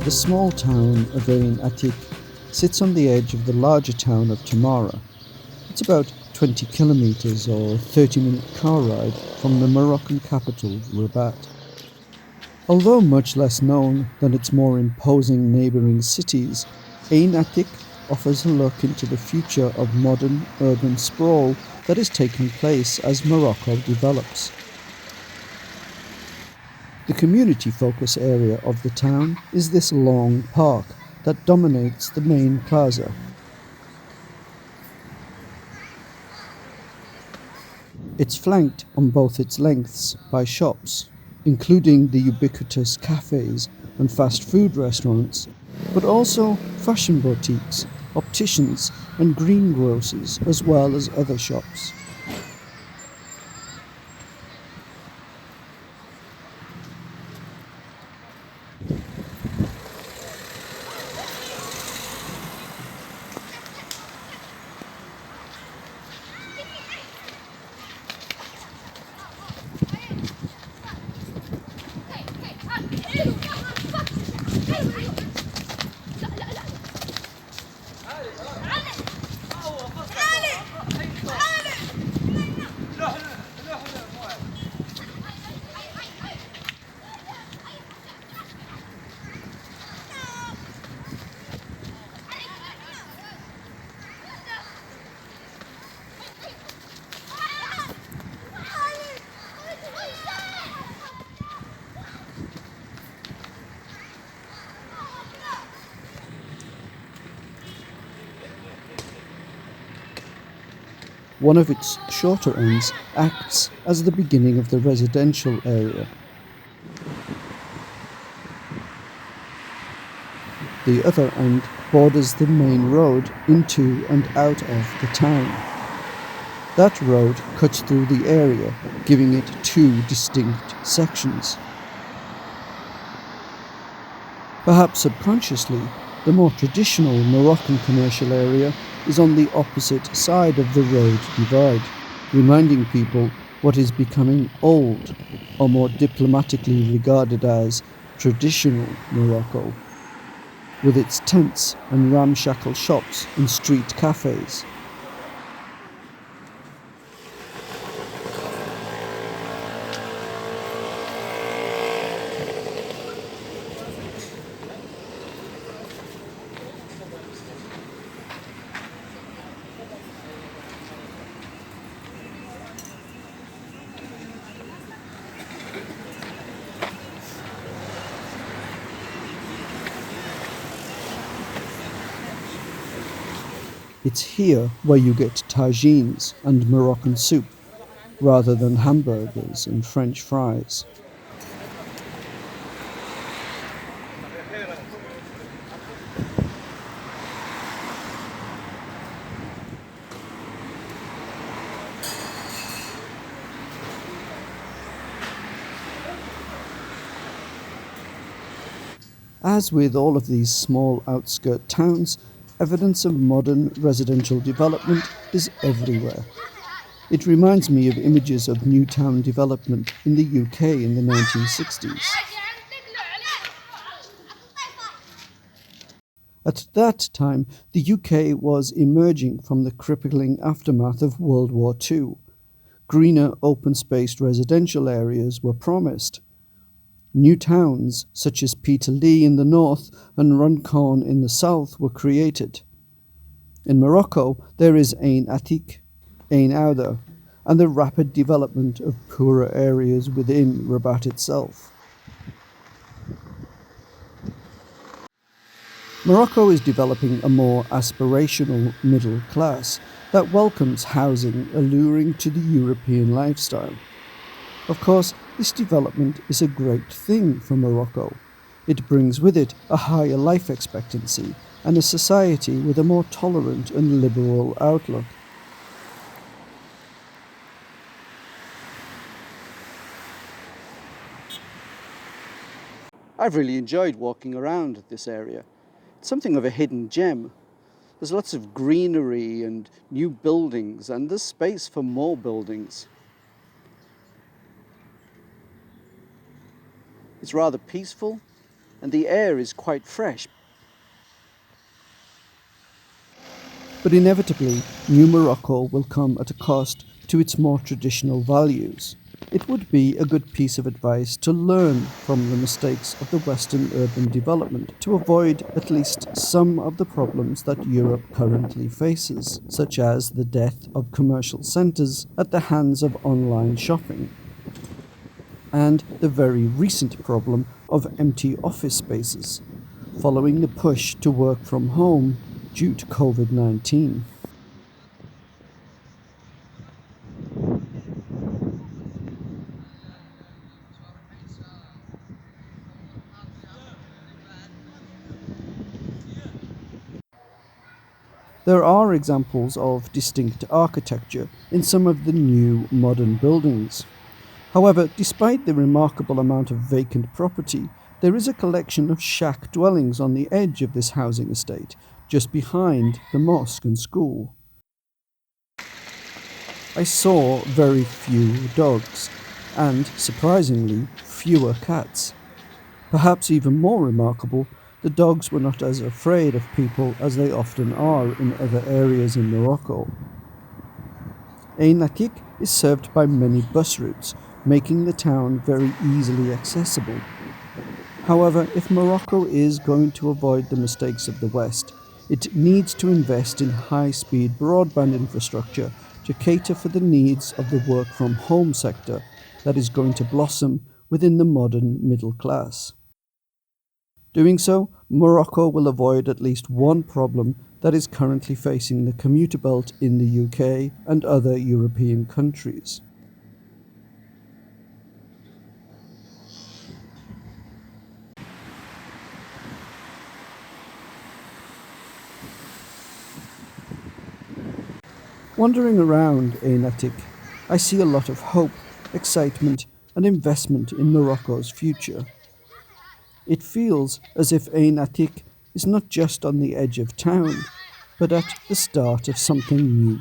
The small town of Ain Atiq sits on the edge of the larger town of Tamara. It's about 20 kilometers or 30-minute car ride from the Moroccan capital, Rabat. Although much less known than its more imposing neighbouring cities, Ain Atiq offers a look into the future of modern urban sprawl that is taking place as Morocco develops. The community focus area of the town is this long park that dominates the main plaza. It's flanked on both its lengths by shops, including the ubiquitous cafes and fast food restaurants, but also fashion boutiques, opticians and greengrocers, as well as other shops. One of its shorter ends acts as the beginning of the residential area. The other end borders the main road into and out of the town. That road cuts through the area, giving it two distinct sections. Perhaps subconsciously, the more traditional Moroccan commercial area is on the opposite side of the road divide, reminding people what is becoming old, or more diplomatically regarded as traditional Morocco, with its tents and ramshackle shops and street cafes. It's here where you get tagines and Moroccan soup, rather than hamburgers and French fries. As with all of these small outskirt towns, evidence of modern residential development is everywhere. It reminds me of images of new town development in the UK in the 1960s. At that time, the UK was emerging from the crippling aftermath of World War II. Greener, open-spaced residential areas were promised. New towns, such as Peterlee in the north and Runcorn in the south, were created. In Morocco, there is Ain Atiq, Ain Atiq, and the rapid development of poorer areas within Rabat itself. Morocco is developing a more aspirational middle class that welcomes housing alluring to the European lifestyle. Of course, this development is a great thing for Morocco. It brings with it a higher life expectancy and a society with a more tolerant and liberal outlook. I've really enjoyed walking around this area. It's something of a hidden gem. There's lots of greenery and new buildings, and there's space for more buildings. It's rather peaceful and the air is quite fresh. But inevitably, New Morocco will come at a cost to its more traditional values. It would be a good piece of advice to learn from the mistakes of the Western urban development to avoid at least some of the problems that Europe currently faces, such as the death of commercial centres at the hands of online shopping, and the very recent problem of empty office spaces, following the push to work from home due to COVID-19. There are examples of distinct architecture in some of the new modern buildings. However, despite the remarkable amount of vacant property, there is a collection of shack dwellings on the edge of this housing estate, just behind the mosque and school. I saw very few dogs, and, surprisingly, fewer cats. Perhaps even more remarkable, the dogs were not as afraid of people as they often are in other areas in Morocco. Ain Atiq is served by many bus routes, making the town very easily accessible. However, if Morocco is going to avoid the mistakes of the West, it needs to invest in high-speed broadband infrastructure to cater for the needs of the work-from-home sector that is going to blossom within the modern middle class. Doing so, Morocco will avoid at least one problem that is currently facing the commuter belt in the UK and other European countries. Wandering around Ain Atiq, I see a lot of hope, excitement, and investment in Morocco's future. It feels as if Ain Atiq is not just on the edge of town, but at the start of something new.